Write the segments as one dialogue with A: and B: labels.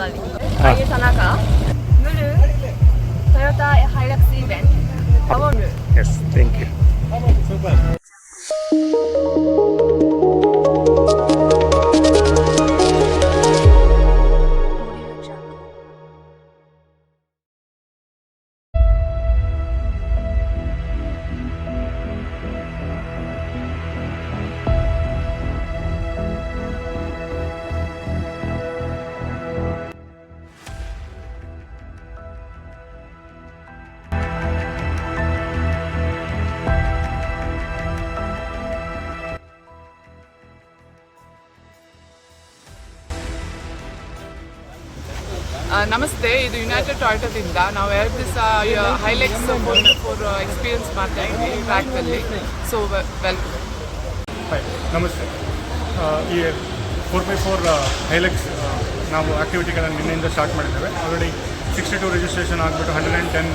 A: Shanadi. I am Tanaka. Nuru, Toyota Hilux event. How are you?
B: Yes, thank you.
C: ನಮಸ್ತೆ, ಇದು United ಟೊಯೋಟಾದಿಂದ ನಾವು 2 ದಿವಸ ಹೈಲೆಕ್ಸ್ 4x4 experience ಮಾಡ್ತಾ ಇದ್ವಿ ಟ್ರ್ಯಾಕಲ್ಲಿ. So welcome.
D: ನಮಸ್ತೆ. ಈ 4x4 ಹೈಲೆಕ್ಸ್ ನಾವು ಆ್ಯಕ್ಟಿವಿಟಿಗಳನ್ನು ನಿನ್ನೆಯಿಂದ ಸ್ಟಾರ್ಟ್ ಮಾಡಿದ್ದೇವೆ. ಆಲ್ರೆಡಿ 62 ರಿಜಿಸ್ಟ್ರೇಷನ್ ಆಗಿಬಿಟ್ಟು 110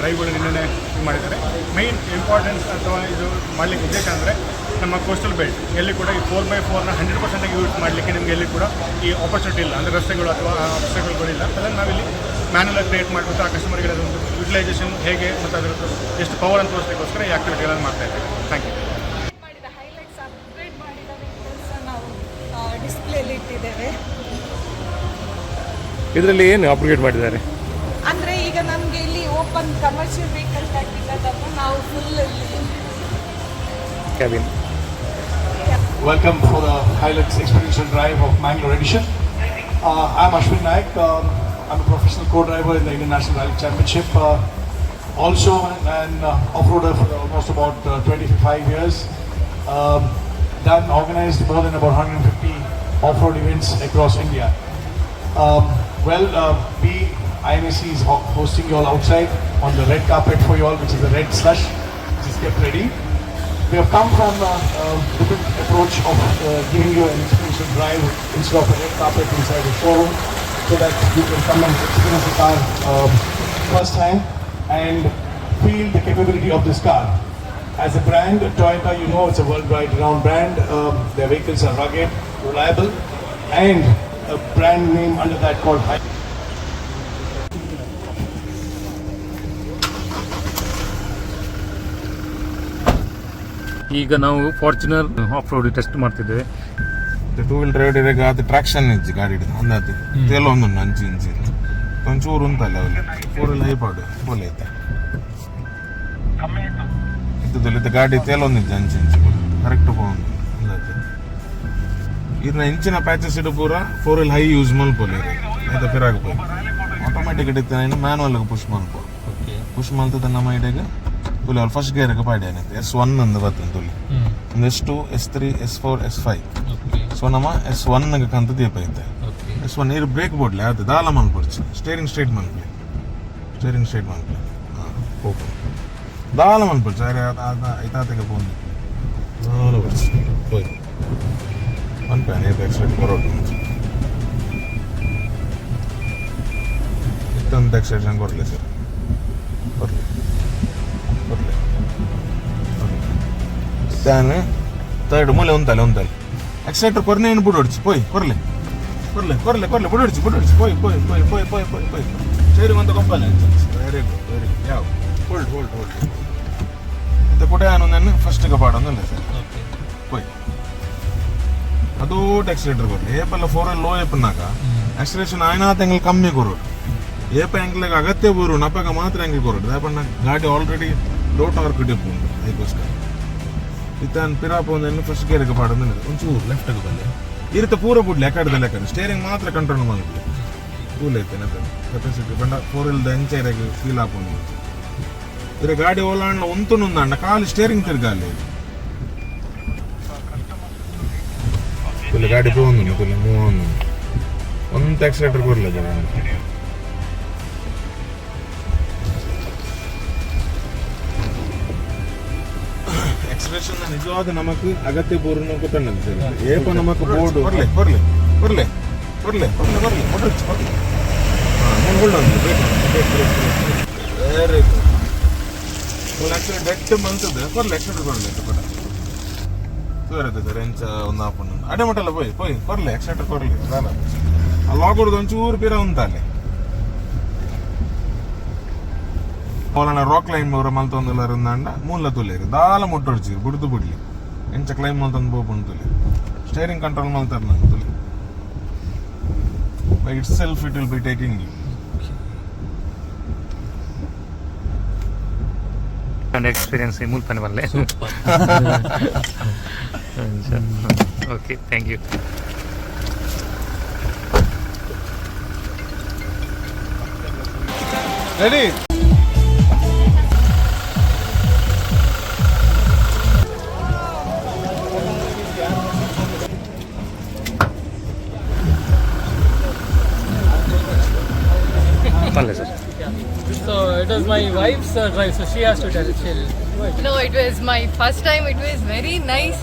D: ಡ್ರೈವ್ಗಳು ನಿನ್ನೆ ಮಾಡಿದ್ದಾರೆ. ಮೈನ್ ಇಂಪಾರ್ಟೆನ್ಸ್ ಅಥವಾ ಇದು ಮಾಡಲಿಕ್ಕೆ ಉದ್ದೇಶ ಅಂದರೆ ನಮ್ಮ ಕೋಸ್ಟಲ್ ಬೆಲ್ಟ್ ಎಲ್ಲಿ ಕೂಡ ಈ 4x4ನ 100% ಯೂಸ್ ಮಾಡಲಿಕ್ಕೆ ನಿಮಗೆ ಎಲ್ಲಿ ಕೂಡ ಈ ಆಪರ್ಚುನಿಟಿ ಇಲ್ಲ, ಅಂದರೆ ರಸ್ತೆಗಳು ಅಥವಾ ಆಬ್ಸ್ಟಕಲ್ಗಳಿಲ್ಲ. ಅದನ್ನು ನಾವಿಲ್ಲಿ ಮ್ಯಾನುವಲ್ ಕ್ರಿಯೇಟ್ ಮಾಡಿಬಿಟ್ಟು ಆ ಕಸ್ಟಮರ್ಗೆ ಅದೊಂದು ಯುಟಿಲೈಸೇಷನ್ ಹೇಗೆ ಮತ್ತು ಅದರದ್ದು ಎಷ್ಟು ಪವರ್ ಅಂತ ತೋರಿಸಲಿಕ್ಕೋಸ್ಕರ ಈ ಆ್ಯಕ್ಟಿವಿಟಿಗಳನ್ನು ಮಾಡ್ತಾ ಇದ್ದೀವಿ. Thank you.
E: ಹೈಲೈಟ್ಸ್ ಅಪ್ಗ್ರೇಡ್ ಮಾಡಿದ ವೆಹಿಕಲ್ಸ್ ನಾವು ಡಿಸ್ಪ್ಲೇಲಿ ಇಟ್ಟಿದ್ದೇವೆ.
B: ಇದರಲ್ಲಿ ಏನು ಅಪ್ಗ್ರೇಡ್ ಮಾಡಿದ್ದಾರೆ
E: ಅಂದರೆ ಈಗ ನಮಗೆ ಇಲ್ಲಿ ಓಪನ್ ಕಮರ್ಷಿಯಲ್ ವೆಹಿಕಲ್ ಕಟ್ಟಿದ್ದನ್ನು ನಾವು full
B: cabin.
F: Welcome for the Hilux Experiential Drive of Mangalore edition. I'm Ashwin Naik. I'm a professional co-driver in the Indian National Rally Championship. Also an off-roader for almost about 25 years. Organized more than about 150 off-road events across India. IMAC is hosting you all outside on the red carpet for you all, which is the red slush, which is kept ready. We have come from a different approach of giving you an experiential drive instead of a red carpet inside the showroom, so that you can come and experience the car first time and feel the capability of this car. As a brand, Toyota, you know, it's a worldwide renowned brand. Their vehicles are rugged, reliable, and a brand name under that called Hilux.
B: ಈಗ ನಾವು Fortuner of road test ಮಾಡ್ತಿದ್ದೇವೆ.
G: 2 wheel drive ಇರಾಗ ಅದು traction ಇಜ್ಜಿ ಗಾಡಿ ಅಂದಾತಿ ತೇಲ ಒಂದು ಅಂಚಿ ಇಂಚಿ ಒಂಚೂರು ಉಂಟಲ್ಲ ಅವಲ್ಲಿ 4 ವೀಲ್ ಹೈಪಾಡ್ ಬೋಲೆ ಐತೆ ಇದ್ದದಲ್ಲಿ ಗಾಡಿ ತೇಲ ಒಂದು ಇಜ್ಜಿ ಅಂಚಿ ಇಂಚಿ ಕರೆಕ್ಟ್ ಹೋಗೋದು ಅಂದಾತಿ ಇದನ್ನ ಇಂಚಿನ ಪ್ಯಾಚಸ್ ಇಡು ಪೂರ 4 ವೀಲ್ ಹೈ ಯೂಸ್ ಮಲ್ಪೋಲೆ ಆಯ್ತಾ ಫಿರಾಗ ಪೋಯಿ ಆಟೋಮೆಟಿಕ್ ಇಡುತ್ತೆ ಇನ್ನು ಮ್ಯಾನುವಲ್ಗೆ ಪುಷ್ ಮಲ್ಪೋ ಪುಷ್ ಮಲ್ತದ ನಮ್ಮ ಐಡಿಯಾಗ ತುಲಿ ಅವ್ರು ಫಸ್ಟ್ ಗೇರ್ಗೆ ಪಾಡ್ಯಾನೆ S1 ಅಂದು ಬರ್ತದೆ ತುಲಿ ಒಂದು S2 S3 S4 S5 so ನಮ್ಮ S1ಗೆ ಕಂತ ದೀಪ ಐತೆ. S1 ನೀರು ಬ್ರೇಕ್ ಬೋಡ್ಲೆ ಅದು ದಾಲ ಮನ್ಪಡ್ಚು ಸ್ಟೇರಿಂಗ್ ಸ್ಟ್ರೇಟ್ ಮನ್ಪ್ಲೆ ಹಾಂ ಓಪನ್ ದಾಲ ಮನ್ಪಡ್ಚು ಅರೆ ಐತಾತೆಗೆ ಫೋನ್ ದಾಲ ಬರ್ಚು ಹೋಯ್ ಮನ್ಪೇನೆ ಏಪ ಎಕ್ಸ್ಟ್ರೇಟ್ ಕೊರೋಟು ಇತ್ತೊಂದು ಎಕ್ಸ್ಟ್ರೇಷನ್ ಕೊಡಲಿ ಸರ್ ಕೊಡಲಿ ತಾನು ತರ್ಡ್ ಮೂಲೆ ಉಂತಲ್ಲ ಎಕ್ಸೈಟರ್ ಕೊರ್ನೆ ಏನು ಬಿಡೋಡ್ಸಿ ಪೋಯ್ ಕೊರ್ಲೆ ಬಿಡೋಡ್ಸಿ ಪೋಯ್ ಸೇರಿ ಒಂದು ಗೊಂಬಲ್ಲ ವೆರಿ ಗುಡ್ ಯಾವ ಹೋಲ್ಡ್ ಮತ್ತೆ ಕೂಡ ನಾನು ಫಸ್ಟ್ಗೆ ಪಾಡೋದಲ್ಲ ಸರ್ ಪೋಯ್ ಅದು ಎಕ್ಸೈಟರ್ ಕೊಡ್ಲಿ ಏಪಲ್ಲ 4 ಲೋ ಏಪನ್ನಾಗ ಆಕ್ಸಿಲೇಷನ್ ಆಯ್ನ ತೆಂಗಲ್ ಕಮ್ಮಿ ಕೊರೋಡು ಏಪ ಎಂಗ್ಲಿಗೆ ಅಗತ್ಯ ಬೂರು ನಪಗ ಮಾತ್ರ ಎಂಗ್ಲಿ ಕೊರೋಡು ಯಾಪಣ್ಣ ಗಾಡಿ ಆಲ್ರೆಡಿ ಲೋ ಟಾರ್ಕ್ ಡಿಪ್ ಉಂಟು ಅದಕ್ಕೋಸ್ಕರ ಇತ್ತಾನು ಪಿರಾಪ ಒಂದನ್ನು ಫಸ್ಟ್ ಗೇರ್ಗೆ ಪಾಡೋದು ಒಂಚೂರು ಲೆಫ್ಟ್ಗೆ ಬರಲಿ ಈ ರೀತಿ ಪೂರ ಬಿಡ್ಲಿ ಯಾಕಡೆ ಸ್ಟೇರಿಂಗ್ ಮಾತ್ರ ಕಂಟ್ರೋಲ್ ಮಾಡಲಿ ಕೂಲ್ ಐತೆ ಕೆಪಾಸಿಟಿ ಬಂಡ 4 ವೀಲ್ದ ಎಂಚೈರಾಗಿ ಫೀಲ್ ಹಾಕೊಂಡು ಇದ್ರೆ ಗಾಡಿ ಓಲಾಂಡ ಒಂತುನುಂದ ಅಂಡ ಕಾಲು ಸ್ಟೇರಿಂಗ್ ತಿರ್ಗಾಲಿ ಗಾಡಿ പോകുന്നു ಒಂದು ಆಕ್ಸಿಲೇಟರ್ ಕೊಡಲಿ ಎಕ್ಸ್ಪ್ರೆಷನ್ ನಿಜವಾದ ನಮಗೆ ಅಗತ್ಯ ಪೂರ್ಣ ಗೊತ್ತಣ್ಣ ಏಪ ನಮಕ್ ಬೋರ್ಡ್ ಬರ್ಲಿ ವೆರಿ ಗುಡ್ ಆಕ್ಚುಲಿ ಡೈರೆಕ್ಟ್ ಬಂತದೆ ಬರ್ಲಿ ಎಕ್ಸ್ಟ್ರಾ ಬರ್ಲಿ ಸರ್ ಎಂಚ ಒಂದು ಹಾಕೊಂಡು ಅಡೆ ಮಟ್ಟಲ್ಲ ಪೋಯ್ ಬರ್ಲಿ ಎಕ್ಸ್ಟ್ರಾ ಕೊಡ್ಲಿ ಆ ಲಾಗೋರ್ದು ಒಂಚೂರು ಪಿರ ಉಂಟಲ್ಲಿ ಅವಲನ ರಾಕ್ ಕ್ಲೈಂಬ್ ಅವರ ಮಲ್ತೊಂದುಲ್ಲಾರ ಅಂಡ ಮೂಲ ತುಲೇರಿ ದಾಲ ಮುಟ್ಟೊಡ್ಚಿರು ಬುಡ್ದು ಬಿಡ್ಲಿ ಎಂಚ ಕ್ಲೈಂಬ್ ಮಲ್ತೊಂದು ಬೋಪುಂಡು ತುಲೆ ಸ್ಟೇರಿಂಗ್ ಕಂಟ್ರೋಲ್ ಮಲ್ತಾರ ನಾನು ತುಲೆ by itself it will be taking you
B: experience ಮೂಲಪನೆ ಬರಲೇ okay thank you
G: ready
H: So it was my wife's drive, so she has to tell it.
A: No, it was my first time. It was very nice.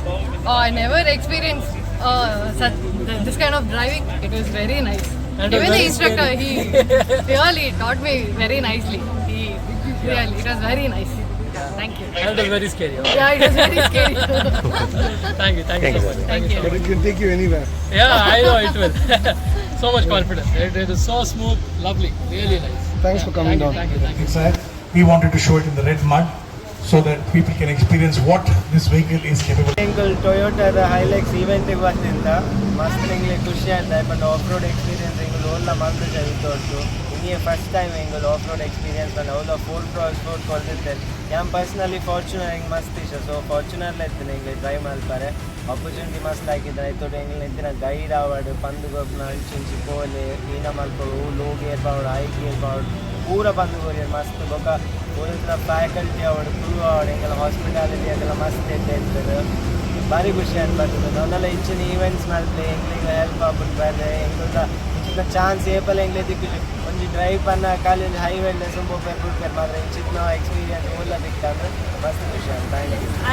A: I never experienced this kind of driving. It was very nice.
H: And
A: Even the
H: very
A: instructor, he really taught me very nicely. Really, it was very nice. Thank you.
H: And it was very scary.
A: Yeah, it was very scary.
H: Thank you so much.
A: Thank you.
F: But it can take you anywhere.
H: Yeah, I know it will. So much confidence. It is so smooth, lovely, really nice.
F: Thanks for coming down.
H: Thank you.
F: Inside, we wanted to show it in the red mud so that people can experience what this vehicle is capable of.
I: Toyota Hilux event ಬಂದಿಂದ ಮಸ್ತ್ ನಿಂಗೆ ಖುಷಿ ಆಯ್ತು but of road experience ಹಿಂಗೆ ಓಲ್ಲ month ಜೈತೋಟ್ಟು ಇನ್ನೇ first time ಹಿಂಗೆ of road experience ಬಂದು ಹೌದಾ 4x4 ಕೊಲ್ದಿದ್ದೆ yam personally Fortuner ಹಿಂಗೆ ಮಸ್ತ್ ಇಷ್ಟ ಸೊ ಫಾರ್ಚುನರ್ಲೆ ಇತ್ತು ಹಿಂಗೆ ಡ್ರೈವ್ ಮಾಡ್ತಾರೆ ಆಪರ್ಚುನಿಟಿ ಮಸ್ತ್ ಆಗಿದ್ದಾರೆ ಆಯ್ತು ಹಿಂಗೆ ನಿಂತಿನ ಗೈಡ್ ಆವಾಡು ಪಂದುಗೋಪ್ನ ಅಂಚಿಂಚಿ ಕೋಲೆ ಈನ ಮಲ್ಪಡು low gear power high gear power ಪೂರ ಪಂದುಗೋರಿ ಮಸ್ತ್ ಬೊಕ್ಕ ಪೂರ ಫ್ಯಾಕಲ್ಟಿ ಆವಾಡು ಕ್ರೂ ಆವಾಡು ಹಿಂಗೆಲ್ಲ ಹಾಸ್ಪಿಟಾಲಿಟಿ ಅದೆಲ್ಲ ಮಸ್ತ್ ಇರ್ತದೆ ಭಾರಿ ಖುಷಿ ಅನ್ಬರ್ತದೆ ನಾವೆಲ್ಲ ಇಂಚಿನ ಈವೆಂಟ್ಸ್ ಮಾಡ್ತೀವಿ ಹೆಂಗ್ಲಿಗೆ ಹೆಲ್ಪ್ ಆಗ್ಬಿಟ್ಟು ಬರ್ರೆ ಹೆಂಗೆಲ್ಲ ಇಂಚಿನ ಚಾನ್ಸ್ ಏಪಲ್ ಹೆಂಗ್ಲೆ ದಿಕ್ಕಿಲ್ಲ ಒಂಜಿ ಡ್ರೈವ್ ಪನ್ನ ಖಾಲಿ ಒಂದು ಹೈವೇಲೆ ಸುಂಬ ಬಿಡ್ತಾರೆ ಮಾತ್ರ ಇಂಚಿನ ಎಕ್ಸ್ಪೀರಿಯನ್ಸ್ ಎಲ್ಲ ದಿಕ್ಕಾದ್ರೆ ಮಸ್ತ್ ಖುಷಿ ಅಂತ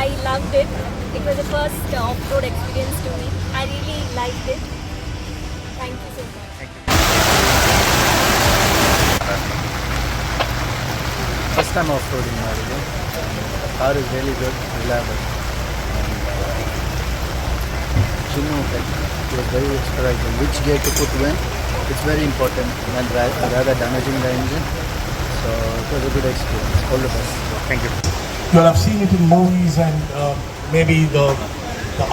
J: I loved it. It was the first off-road experience to me. I really liked it. Thank you so much.
I: First time off roading ಮಾಡಿದೆ car is really good reliable Chinu he was very surprising. Which gear to put when? It's very important when rather damaging the engine. So it was a good experience. All the best.
B: Thank you
F: You will have seen it in movies and maybe the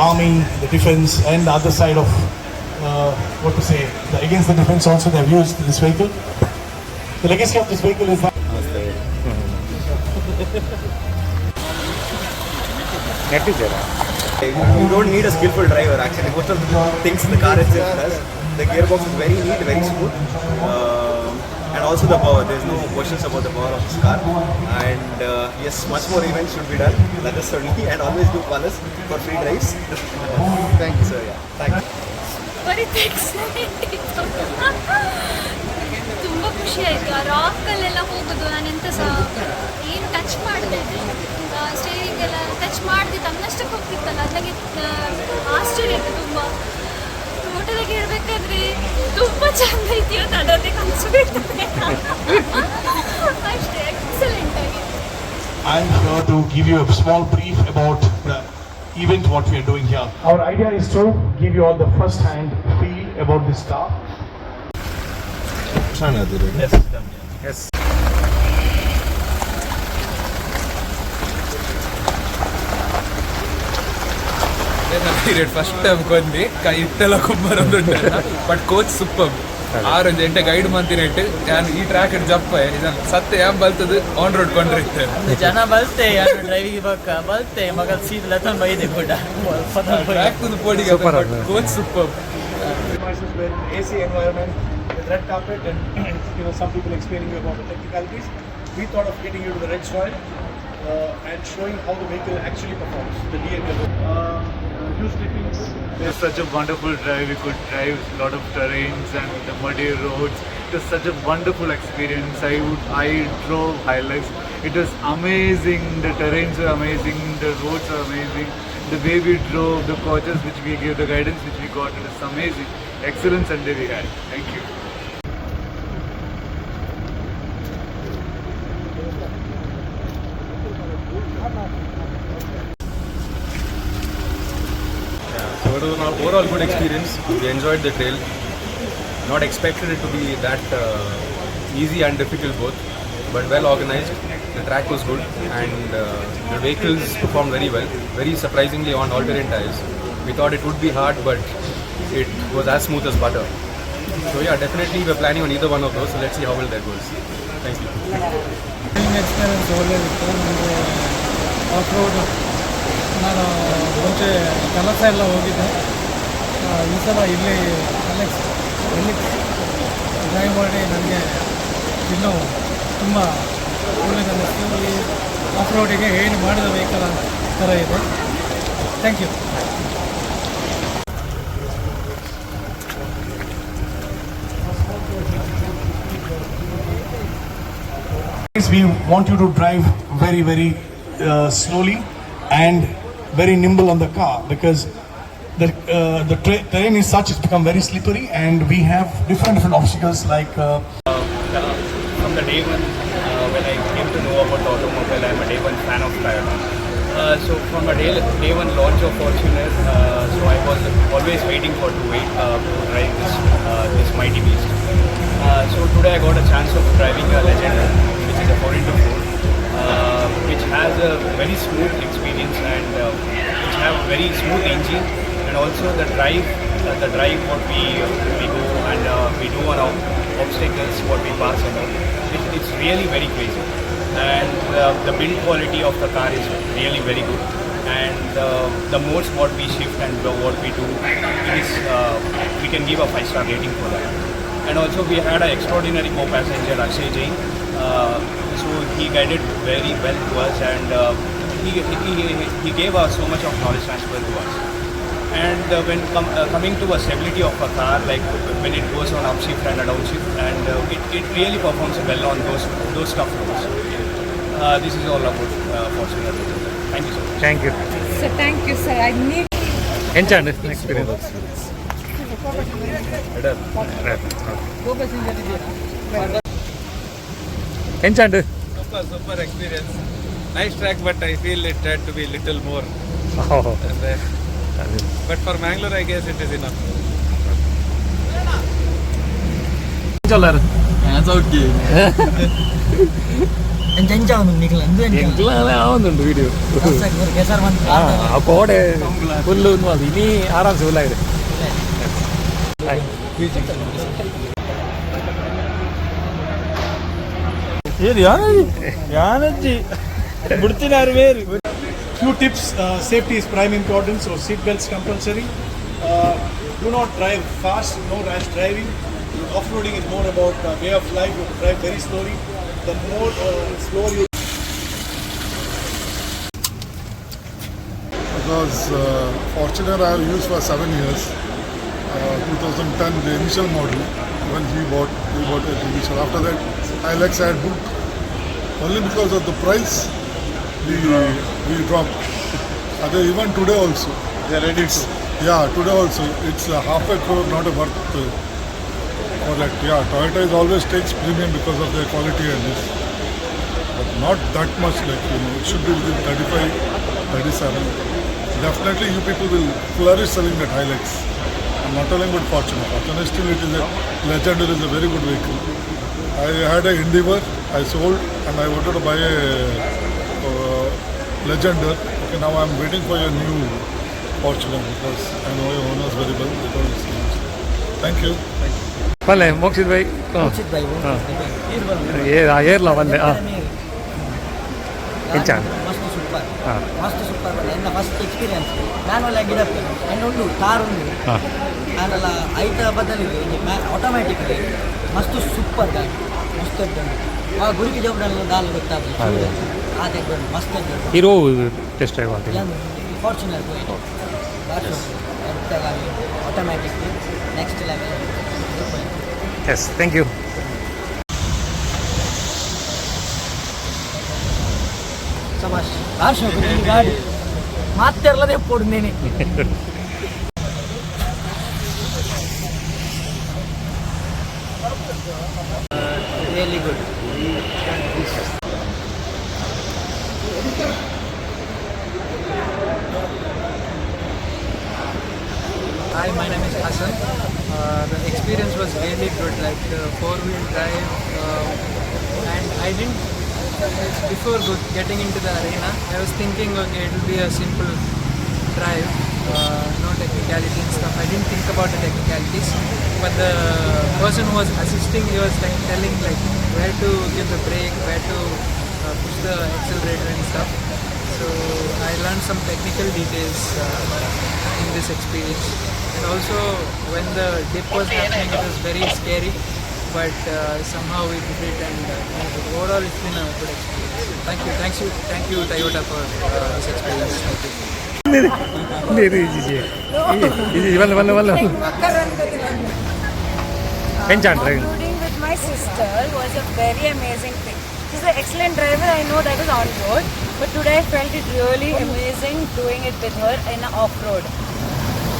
F: army, the defense, and the other side of against the defense also they have used this vehicle. The legacy of this vehicle is that.
I: You don't need a skillful driver actually. Most of the things the car itself does. The gearbox is very neat, very smooth. And also the power. There's no questions about the power of this car. And yes, much more events should be done. That is certainly. And always do call us for free drives. Thank you, sir. Yeah. Thank you.
J: Very excellent ಇತ್ತು ತುಂಬ ಖುಷಿ ಆಯಿತು ಆ ರಾಕಲ್ಲೆಲ್ಲ ಹೋಗೋದು ನಾನೆಂತ ಸಹ ಏನು touch ಮಾಡಿದೆ ಸ್ಟೇರಿಂಗ್ ಎಲ್ಲ ಟಚ್ ಮಾಡ್ತಿತ್ತು ಅನ್ನಷ್ಟಕ್ಕೆ ಹೋಗ್ತಿತ್ತಲ್ಲ ಅದಕ್ಕೆ ಆಶ್ಚರ್ಯ ಆಯಿತು ತುಂಬ ಫೋಟೋದಾಗೆ ಇರಬೇಕಾದ್ರೆ ತುಂಬ ಚೆಂದ ಇದೆಯೋ ಅದನ್ನೇ ಕಲಿಸ್ಬಿಡ್ತದೆ ಅಷ್ಟೇ ಎಕ್ಸಲೆಂಟ್ ಆಗಿದೆ.
F: I'm here to give you a small brief about the event what we are doing here. Our idea is to give you all the first hand feel about this car.
G: Shanadi.
B: Yes
C: first time ಕೊಂದು ಇಟ್ಟೆಲ್ಲ ಕುಂಬರೊಂದು but coach super ಆರೊಂದು ಎಂಟೆ guide ಮಂತಿನೆಟ್ಟು ನಾನು ಈ track ಜಪ್ಪ ಇದನ್ನು ಸತ್ತೆ ಯಾಮ್ ಬಲ್ತದು ಆನ್ ರೋಡ್ ಕೊಂಡ್ರಿರ್ತೇವೆ
I: ಜನ ಬಲ್ತೆ ಡ್ರೈವಿಂಗ್ ಬಕ್ಕ ಬಲ್ತೆ ಮಗ ಸೀಟ್ ಲತನ್ ಬೈದೆ ಕೂಡ
C: ಟ್ರ್ಯಾಕ್ ತುದು ಪೋಡಿಗೆ coach super
F: With AC environment, with red carpet, and some people explaining you about the technicalities. We thought of getting you to the red soil and showing how the vehicle actually performs. The DNL. Huge clippings.
D: It was such a wonderful drive. We could drive a lot of terrains and the muddy roads. It was such a wonderful experience. I drove Hilux. It was amazing. The terrains were amazing. The roads were amazing. The way we drove, the coaches which we gave, the guidance which we got, it was amazing. Excellent Sunday we had. Thank you.
K: So it was an overall good experience. We enjoyed the trail.
C: Not expected it to be that easy and difficult both, but well organized. The track was good and the vehicles performed very well, very surprisingly on alternate tires. We thought it would be hard, but it was as smooth as butter. So yeah, definitely we're planning on either one of those, so let's see how well that goes. Thank you.
H: Experience ಒಳ್ಳೆಯದಿತ್ತು. ನನಗೆ of road ನಾನು ಮುಂಚೆ ಕೆಲಸ ಎಲ್ಲ ಹೋಗಿದ್ದೆ. ಈ ಸಲ ಇಲ್ಲಿ Hilux ಡ್ರೈವ್ ಮಾಡಿ ನನಗೆ ಇನ್ನೂ ತುಂಬ ಒಳ್ಳೆಯದನ್ನಿಸ್ತು. ಈ ಆಫ್ ರೋಡಿಗೆ ಏನು ಮಾಡಿದ ವೆಹಿಕಲ್ ಥರ ಇದೆ. Thank you.
F: We want you to drive very, very slowly and very nimble on the car, because the terrain is such, it's become very slippery, and we have different obstacles like
K: from the day one when I came to know about the automobile, I'm a day one fan of Toyota. So from the day one launch of Fortuner, so I was always waiting to drive this mighty beast. So today I got a chance of driving a Legend, which is a 4x4, which has a very smooth experience and which have a very smooth engine, and also the drive what we go and we do on obstacles what we pass about. It's really very crazy, and the build quality of the car is really very good, and the modes what we shift and what we do, it is we can give a 5-star rating for that. And also we had an extraordinary co-passenger, Akshay Jain. So he guided very well to us, and he gave us so much of knowledge transfer to us. And when coming to a stability of a car, like when it goes on upshift and a downshift, and it really performs well on those tough roads. This is all about Fortuner. Thank you so much.
B: Thank you.
E: So thank you, sir. I need
B: ಎಂಚಂಡು experience ಎಂಚಂಡು
C: Super experience. Nice track, but I feel it had to be little more. And then, but for Mangalore, I guess it is enough.
B: ചൊല്ലാറ് ആവുന്നുണ്ട് video ആ കോടെ പുല്ല് ഇനി ആറാം സുഖലായിരുന്നു.
F: few tips. Safety is prime importance, so seat belts compulsory. Do not drive fast, no rash driving. Off-roading is more about way of life. You drive very slowly. The more slower you.
L: Because Fortuner I have used for 7 years. 2010 the initial model when we bought it initial. After that Hilux I had booked. Only because of the price we dropped. Even today also. They are ready to. Yeah, today also. It's half a crore, not a worth for that. Yeah, Toyota is always takes premium because of their quality and this. But not that much, like, it should be within 35, 37. Definitely you people will flourish selling that Hilux. I'm not telling about Fortuner. Fortuner still it is a Legend, is a very good vehicle. I had a Endeavour, I sold, and I wanted to buy a Legender. Okay, now I'm waiting for your new Fortuner because I know your owners very well. Thank you.
B: ಬಲ್ಲೆ Mokshit by ಏರ್ಲ ಬಂದೆ
I: ಮಸ್ತ್ super ನನ್ನ first experience manual ಆಗಿಡತ್ತೆ ಇನ್ನೊಂದು car ಉಂಟು ನಾನೆಲ್ಲ ಐತ ಬದಲಿಗೆ automatic ಮಸ್ತ್ ಸೂಪರ್ ಗಾಡಿ ಮಸ್ತ್ ಆ ಗುರಿಗೆ ಜೋಬ್ರಲ್ಲಿ ದಾಲ್ ಗೊತ್ತಾಗ್ತದೆ ಅದೇ ಮಸ್ತ್
B: ಹೀರೋ ಟೆಸ್ಟ್ ಡ್ರೈವ್ ಆಗ್ತದೆ
I: Fortuner automatic next level.
B: Yes thank you.
I: ಸಮಾಶ್ ಗಾಡಿ ಮಾತಿರಲದೆ ಕೊಡ್ನೇನೆ. Really good. Hi, my name is
M: person. The experience was really good, like the four-wheel drive, and I didn't, before getting into the arena, I was thinking, okay, it will be a simple drive, no technicality and stuff. I didn't think about the technicalities, but the person who was assisting, he was like telling like where to give the brake, where to push the accelerator and stuff. So I learned some technical details in this experience. And also when the dip was happening, it was very scary, but somehow we did it, and overall it's been a good experience. Thank you Toyota for this experience. Thank you.
E: Offroading with my sister was a very amazing thing. She's an excellent driver, I know that was on board, but today I felt it really amazing doing it with her in an off-road.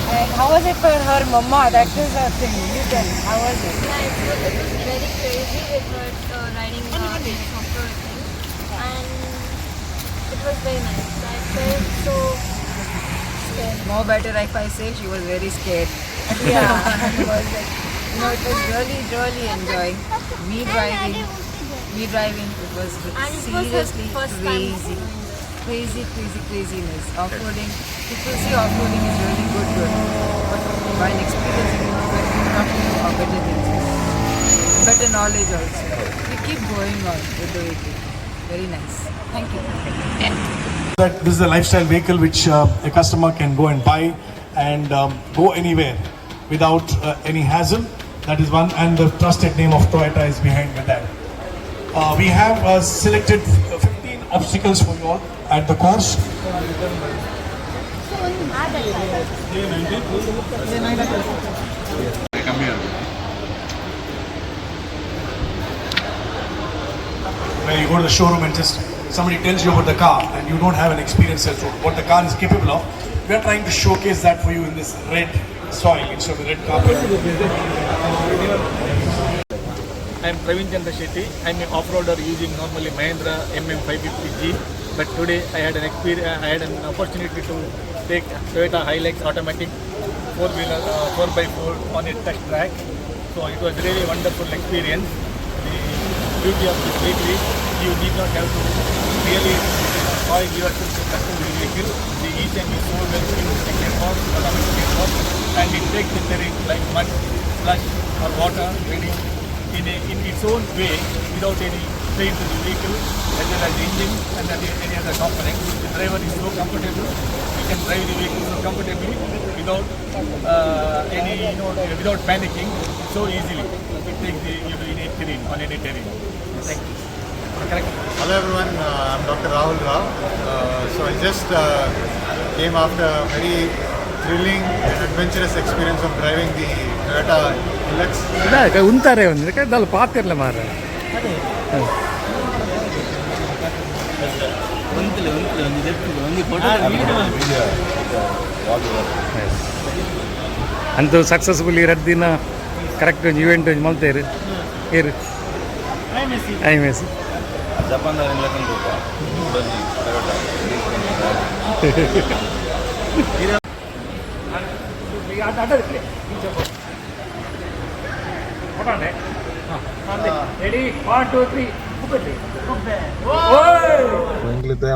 E: And how was it for her mama? That is a thing. You tell, how was it?
J: Yeah, it was very crazy with her riding this off-road thing, and it was very nice. I felt so scared.
E: More better if I say she was very scared. Yeah, it was like, it was really enjoying. Me driving, it was seriously craziness. Off-roading, people see off-roading is really good, but while experiencing it, you come to know better things, better knowledge also. We keep going on with the vehicle. Very nice. Thank you.
F: That this is a lifestyle vehicle which a customer can go and buy and go anywhere without any hassle. That is one, and the trusted name of Toyota is behind with that. We have selected 15 obstacles for you all at the course. Where you go to the showroom and just somebody tells you about the car and you don't have an experience as to what the car is capable of. We are trying to showcase that for you in this red soil instead of the red carpet.
K: I am Shetty. I am an off-roader using normally Mahindra MM550G, but today I had an opportunity to take Toyota Hilux automatic 4-wheeler 4x4 on a test track. So it was really wonderful experience. The beauty of this vehicle is you need not have to really oil yourself to control the vehicle. The engine is so well tuned, the gearbox, automatic gearbox, and it takes the terrain like mud, slush or water ready in its own way without any strain to the vehicle, as well as the engine and any other component. The driver is so comfortable, he can drive the vehicle so comfortably without without panicking so easily. It takes on any terrain. Thank you. Correct.
N: Hello everyone, I'm Dr. Rahul Rao. So I just came after a very thrilling and adventurous experience of driving the Toyota Hilux.
B: ಅಂತೂ successfully 2 ದಿನ correct event ಮಾಡ್ತಾರೆ ಇರು ಐ ಮೆಸ್ Japan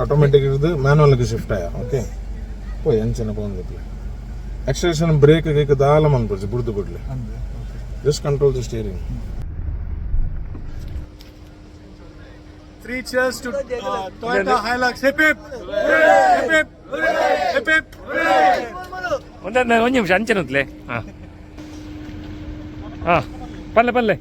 G: automatic manual के shift आया okay कोई अंचन पवन एक्सलेशन ब्रेक के दाल मन पड़े बुड़द बिडले just control the steering
N: 3 cheers to Toyota Hilux. Hip hip hip hip hip
B: ಒಂದೊಂದು ನಿಮಿಷ ಅಂಚೆ ಪಲ್ಲೆ ಪಲ್ಲೆ